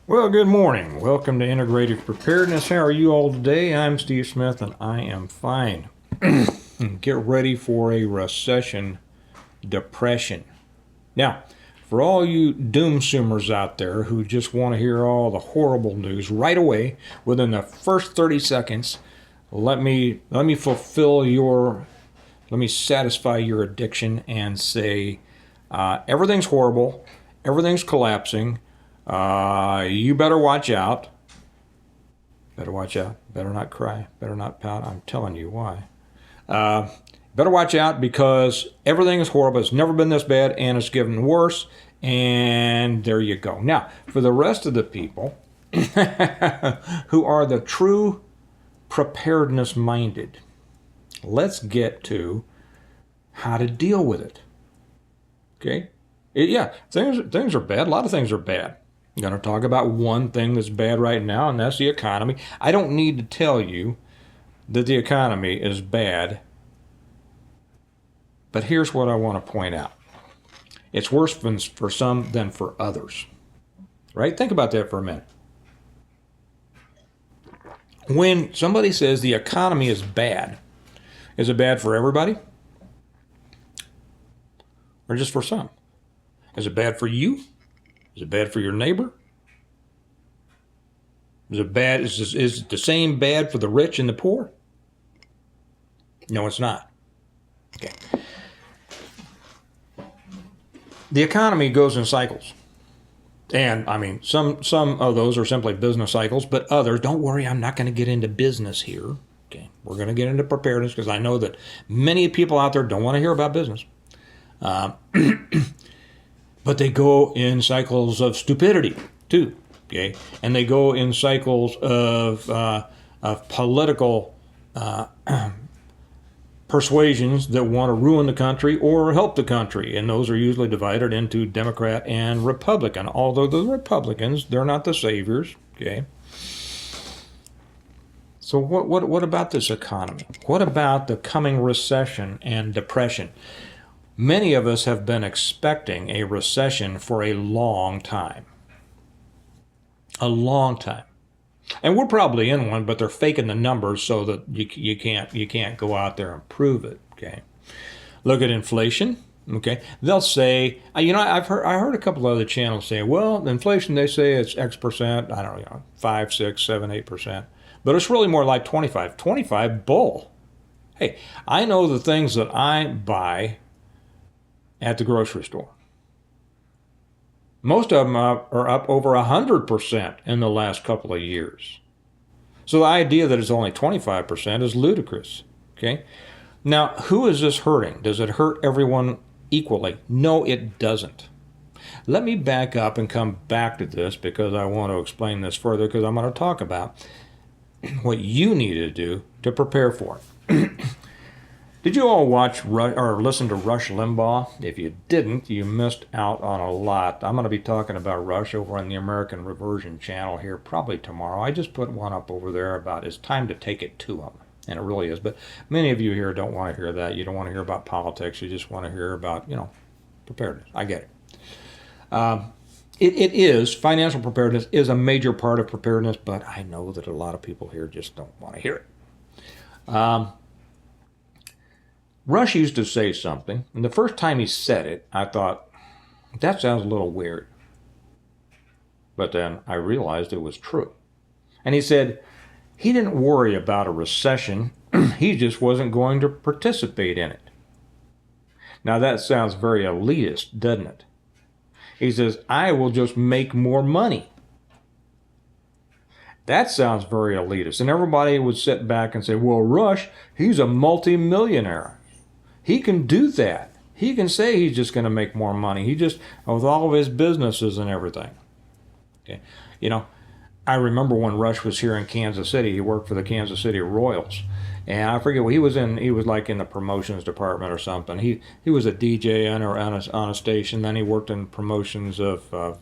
Well, good morning. Welcome to Integrative Preparedness. How are you all today? I'm Steve Smith and I am fine. Get ready for a recession depression. Now, for all you doomsomers out there who just want to hear all the horrible news right away, within the first 30 seconds, let me satisfy your addiction and say everything's horrible, everything's collapsing. You better watch out. Better watch out. Better not cry. Better not pout. I'm telling you why. Better watch out because everything is horrible. It's never been this bad and it's getting worse. And there you go. Now, for the rest of the people who are the true preparedness minded, let's get to how to deal with it. Okay? Things are bad. A lot of things are bad. I'm going to talk about one thing that's bad right now, and that's the economy. I don't need to tell you that the economy is bad, but here's what I want to point out. It's worse for some than for others. Right? Think about that for a minute. When somebody says the economy is bad, is it bad for everybody? Or just for some? Is it bad for you? Is it bad for your neighbor? Is it the same bad for the rich and the poor? No, it's not. Okay. The economy goes in cycles. And I mean, some of those are simply business cycles, but others, don't worry, I'm not going to get into business here. Okay. We're going to get into preparedness because I know that many people out there don't want to hear about business. But they go in cycles of stupidity too, okay? And they go in cycles of political persuasions that want to ruin the country or help the country, and those are usually divided into Democrat and Republican. Although the Republicans, they're not the saviors, okay? So what about this economy? What about the coming recession and depression? Many of us have been expecting a recession for a long time. A long time. And we're probably in one, but they're faking the numbers so that you can't go out there and prove it. Okay. Look at inflation. Okay. They'll say, I heard a couple of other channels say, well, inflation, they say it's X percent. I don't know, 5, 6, 7, 8%. But it's really more like 25. 25 bull. Hey, I know the things that I buy at the grocery store. Most of them are up over 100% in the last couple of years. So the idea that it's only 25% is ludicrous. Okay? Now, who is this hurting? Does it hurt everyone equally? No, it doesn't. Let me back up and come back to this because I want to explain this further because I'm going to talk about what you need to do to prepare for it. Did you all watch or listen to Rush Limbaugh? If you didn't, you missed out on a lot. I'm going to be talking about Rush over on the American Reversion channel here probably tomorrow. I just put one up over there about it's time to take it to them. And it really is. But many of you here don't want to hear that. You don't want to hear about politics. You just want to hear about, preparedness. I get it. It is, financial preparedness is a major part of preparedness, but I know that a lot of people here just don't want to hear it. Rush used to say something, and the first time he said it, I thought, that sounds a little weird. But then I realized it was true. And he said he didn't worry about a recession, he just wasn't going to participate in it. Now that sounds very elitist, doesn't it? He says, I will just make more money. That sounds very elitist. And everybody would sit back and say, well, Rush, he's a multi-millionaire. He can do that. He can say he's just going to make more money. He just, with all of his businesses and everything. Okay. I remember when Rush was here in Kansas City, he worked for the Kansas City Royals. And I forget what he was like in the promotions department or something. He was a DJ on a station. Then he worked in promotions for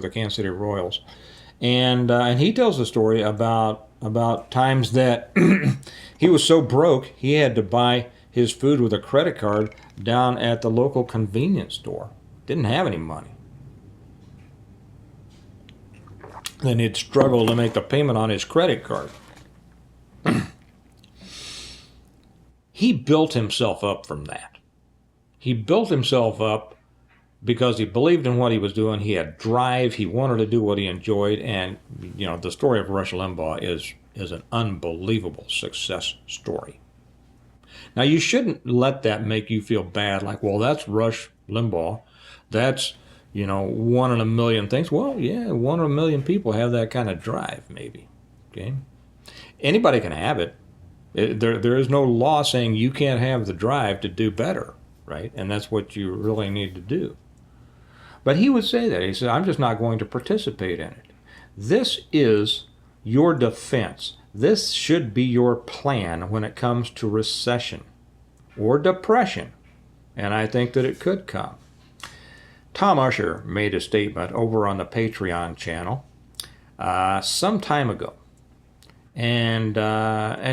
the Kansas City Royals. And he tells the story about times that he was so broke he had to buy his food with a credit card down at the local convenience store. Didn't have any money. then he'd struggle to make the payment on his credit card. He built himself up from that. He built himself up because he believed in what he was doing. He had drive. He wanted to do what he enjoyed. And, you know, the story of Rush Limbaugh is an unbelievable success story. Now, you shouldn't let that make you feel bad, like, well, that's Rush Limbaugh. That's, you know, one in a million things. Well, yeah, one in a million people have that kind of drive, maybe. Okay? Anybody can have it. There is no law saying you can't have the drive to do better, right? And that's what you really need to do. But he would say that. He said, I'm just not going to participate in it. This is your defense. This should be your plan when it comes to recession or depression. And I think that it could come. Tom Usher made a statement over on the Patreon channel some time ago. And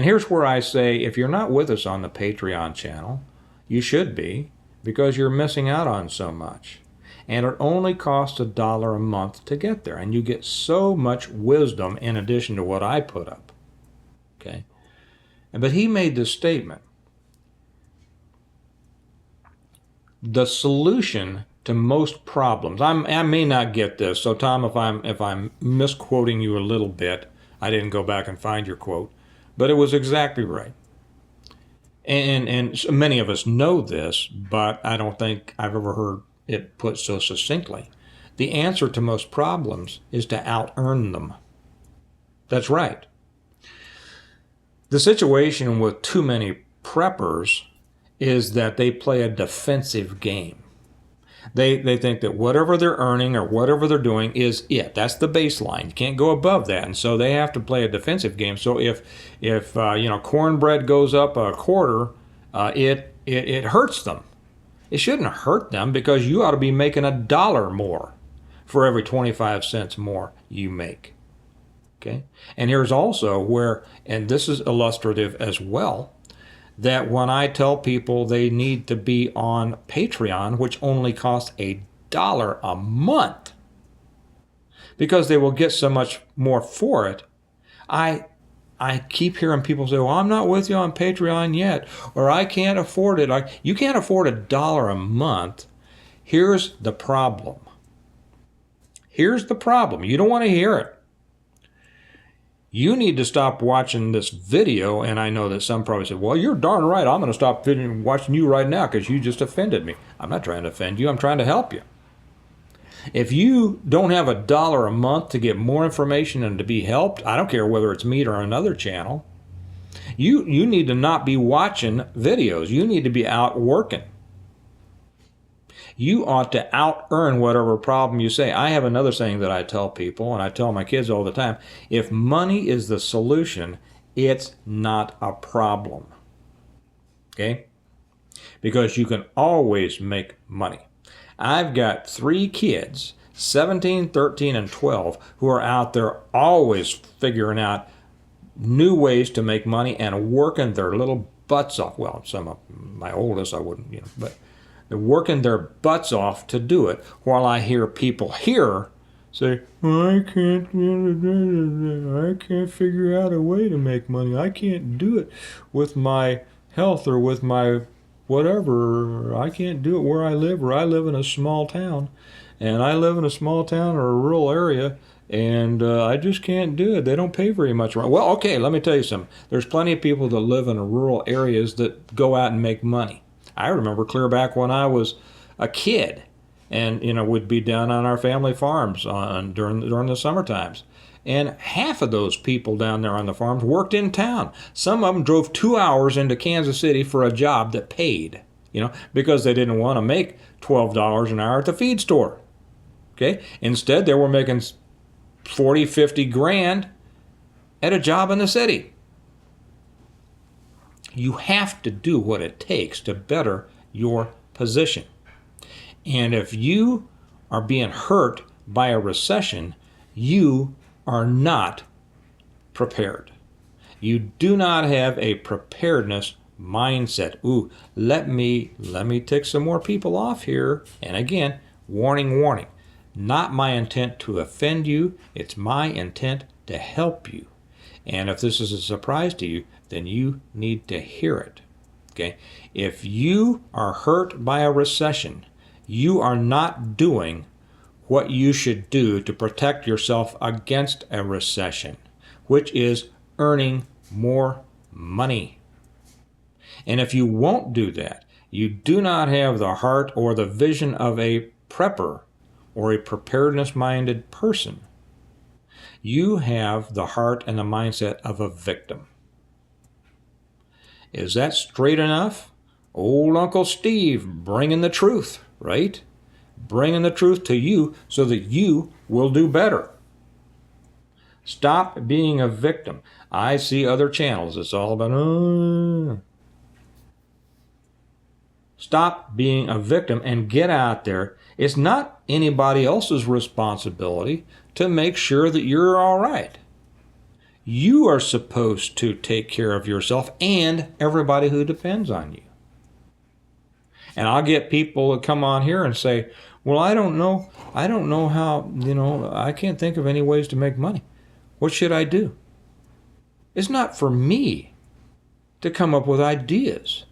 here's where I say, if you're not with us on the Patreon channel, you should be, because you're missing out on so much. And it only costs $1 a month to get there. And you get so much wisdom in addition to what I put up. Okay? But he made this statement. The solution to most problems, I may not get this, so Tom, if I'm misquoting you a little bit, I didn't go back and find your quote, but it was exactly right. And many of us know this, but I don't think I've ever heard it put so succinctly. The answer to most problems is to out-earn them. That's right. The situation with too many preppers is that they play a defensive game. They think that whatever they're earning or whatever they're doing is it. That's the baseline. You can't go above that, and so they have to play a defensive game. So if cornbread goes up a quarter, it hurts them. It shouldn't hurt them, because you ought to be making $1 more for every 25 cents more you make. Okay, and here's also where, and this is illustrative as well, that when I tell people they need to be on Patreon, which only costs $1 a month, because they will get so much more for it, I keep hearing people say, well, I'm not with you on Patreon yet, or I can't afford it. You can't afford $1 a month. Here's the problem. Here's the problem. You don't want to hear it. You need to stop watching this video, and I know that some probably said, well, you're darn right, I'm going to stop watching you right now because you just offended me. I'm not trying to offend you, I'm trying to help you. If you don't have $1 a month to get more information and to be helped, I don't care whether it's me or another channel, you need to not be watching videos. You need to be out working. You ought to out-earn whatever problem you say. I have another saying that I tell people, and I tell my kids all the time, if money is the solution, it's not a problem. Okay? Because you can always make money. I've got 3 kids, 17, 13, and 12, who are out there always figuring out new ways to make money and working their little butts off. Well, some of my oldest, I wouldn't, but they're working their butts off to do it, while I hear people here say, well, I can't figure out a way to make money. I can't do it with my health or with my whatever. I can't do it where I live, or I live in a small town. And I live in a small town or a rural area, and I just can't do it. They don't pay very much. Well, okay, let me tell you something. There's plenty of people that live in rural areas that go out and make money. I remember clear back when I was a kid, and we'd be down on our family farms during the summer times, and half of those people down there on the farms worked in town. Some of them drove 2 hours into Kansas City for a job that paid, because they didn't want to make $12 an hour at the feed store. Okay, instead they were making 40, 50 grand at a job in the city. You have to do what it takes to better your position. And if you are being hurt by a recession, you are not prepared. You do not have a preparedness mindset. Ooh, let me tick some more people off here. And again, warning. not my intent to offend you. It's my intent to help you. And if this is a surprise to you, then you need to hear it. Okay? If you are hurt by a recession, you are not doing what you should do to protect yourself against a recession, which is earning more money. And if you won't do that, you do not have the heart or the vision of a prepper or a preparedness-minded person. You have the heart and the mindset of a victim. Is that straight enough? Old Uncle Steve bringing the truth, right? Bringing the truth to you so that you will do better. Stop being a victim. I see other channels. It's all about, Stop being a victim and get out there. It's not anybody else's responsibility to make sure that you're all right. You are supposed to take care of yourself and everybody who depends on you. And I'll get people that come on here and say, well, I don't know how, I can't think of any ways to make money. What should I do? It's not for me to come up with ideas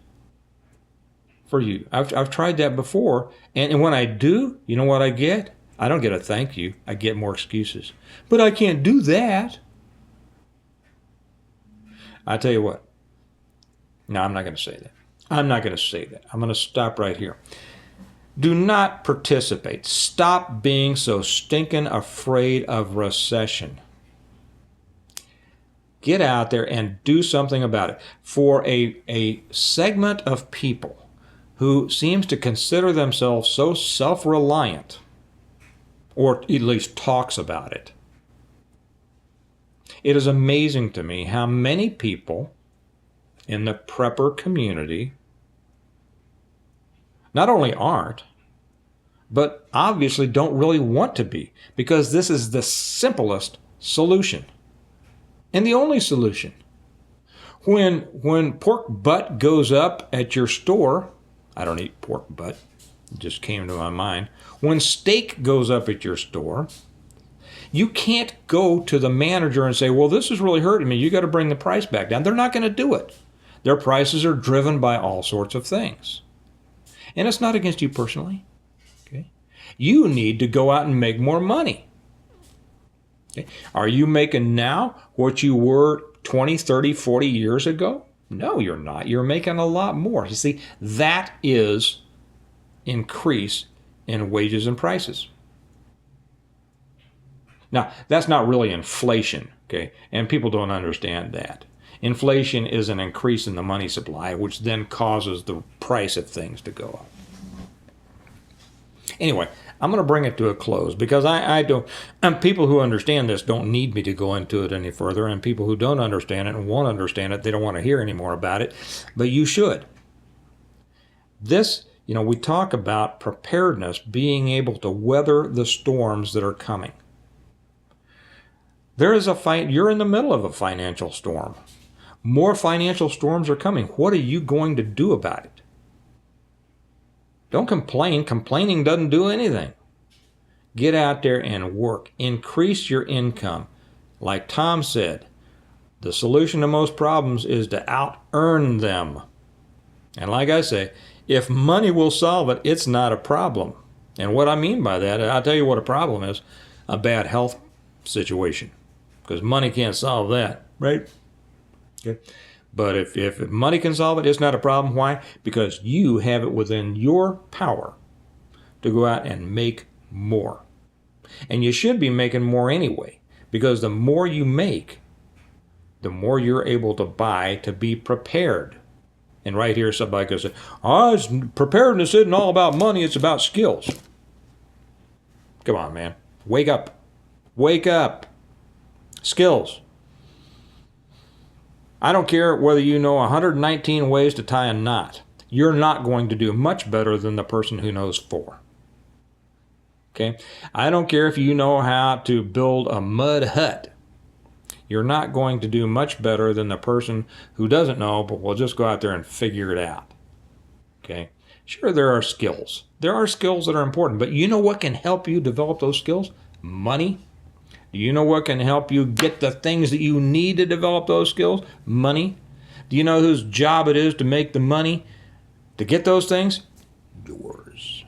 for you. I've tried that before, and when I do, you know what I get? I don't get a thank you. I get more excuses. But I can't do that. I tell you what. No, I'm not going to say that. I'm not going to say that. I'm going to stop right here. Do not participate. Stop being so stinking afraid of recession. Get out there and do something about it. For a segment of people who seems to consider themselves so self-reliant, or at least talks about it, it is amazing to me how many people in the prepper community not only aren't, but obviously don't really want to be, because this is the simplest solution and the only solution. When pork butt goes up at your store, I don't eat pork butt, it just came to my mind. When steak goes up at your store, you can't go to the manager and say, well, this is really hurting me. You got to bring the price back down. They're not going to do it. Their prices are driven by all sorts of things. And it's not against you personally. Okay? You need to go out and make more money. Okay? Are you making now what you were 20, 30, 40 years ago? No, you're not. You're making a lot more. You see, that is increase in wages and prices. Now, that's not really inflation, okay? And people don't understand that. Inflation is an increase in the money supply, which then causes the price of things to go up. Anyway, I'm going to bring it to a close because I don't, and people who understand this don't need me to go into it any further, and people who don't understand it and won't understand it, they don't want to hear any more about it, but you should. This, we talk about preparedness, being able to weather the storms that are coming. You're in the middle of a financial storm. More financial storms are coming. What are you going to do about it? Don't complain. Complaining doesn't do anything. Get out there and work. Increase your income. Like Tom said, the solution to most problems is to out-earn them. And like I say, if money will solve it, it's not a problem. And what I mean by that, I'll tell you what a problem is: a bad health situation. Because money can't solve that, right? Okay. But if money can solve it, it's not a problem. Why? Because you have it within your power to go out and make more. And you should be making more anyway, because the more you make, the more you're able to buy to be prepared. And right here, somebody could say, preparedness isn't all about money, it's about skills. Come on, man. Wake up. Wake up. Skills. I don't care whether you know 119 ways to tie a knot. You're not going to do much better than the person who knows 4. Okay? I don't care if you know how to build a mud hut. You're not going to do much better than the person who doesn't know, but will just go out there and figure it out. Okay? Sure, there are skills. There are skills that are important, but you know what can help you develop those skills? Money. Do you know what can help you get the things that you need to develop those skills? Money. Do you know whose job it is to make the money to get those things? Yours.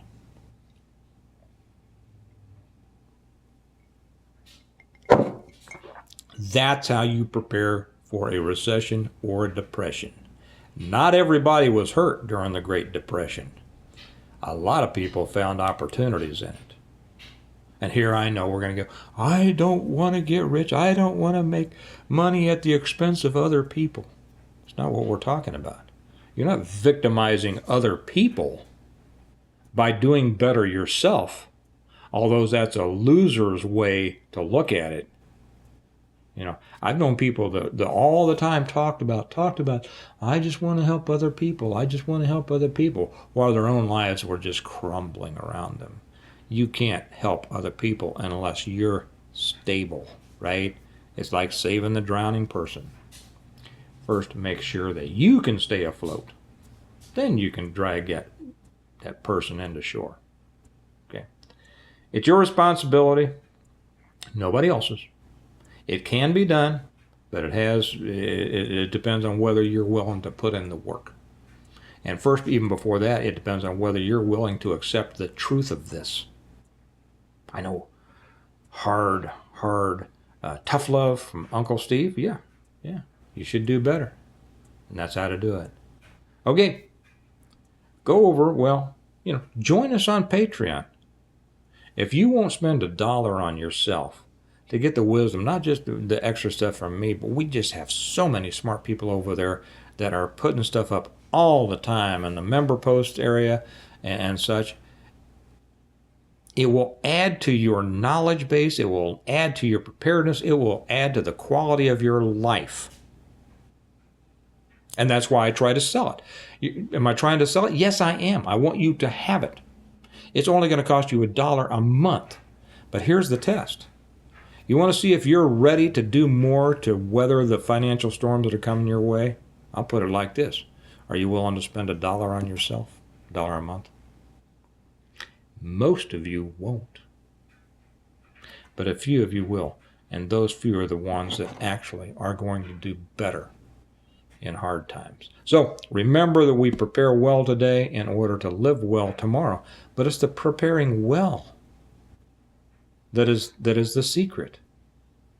That's how you prepare for a recession or a depression. Not everybody was hurt during the Great Depression. A lot of people found opportunities in it. And here I know we're going to go, I don't want to get rich. I don't want to make money at the expense of other people. It's not what we're talking about. You're not victimizing other people by doing better yourself, although that's a loser's way to look at it. You know, I've known people that all the time talked about, I just want to help other people. I just want to help other people, while their own lives were just crumbling around them. You can't help other people unless you're stable, right? It's like saving the drowning person. First, make sure that you can stay afloat. Then you can drag that person into shore. Okay? It's your responsibility, nobody else's. It can be done, but it depends on whether you're willing to put in the work. And first, even before that, it depends on whether you're willing to accept the truth of this. I know, hard, tough love from Uncle Steve. Yeah, you should do better. And that's how to do it. Okay, go over, join us on Patreon. If you won't spend $1 on yourself to get the wisdom, not just the extra stuff from me, but we just have so many smart people over there that are putting stuff up all the time in the member post area and such. It will add to your knowledge base. It will add to your preparedness. It will add to the quality of your life. And that's why I try to sell it. Am I trying to sell it? Yes, I am. I want you to have it. It's only going to cost you $1 a month. But here's the test. You want to see if you're ready to do more to weather the financial storms that are coming your way? I'll put it like this. Are you willing to spend $1 on yourself? $1 a month? Most of you won't. But a few of you will. And those few are the ones that actually are going to do better in hard times. So remember that we prepare well today in order to live well tomorrow. But it's the preparing well that is the secret.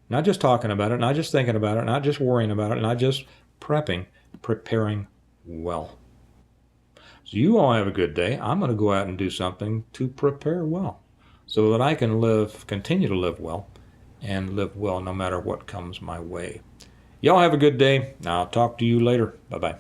Not just talking about it, not just thinking about it, not just worrying about it, not just preparing well. So you all have a good day. I'm going to go out and do something to prepare well so that I can continue to live well and live well no matter what comes my way. Y'all have a good day. I'll talk to you later. Bye-bye.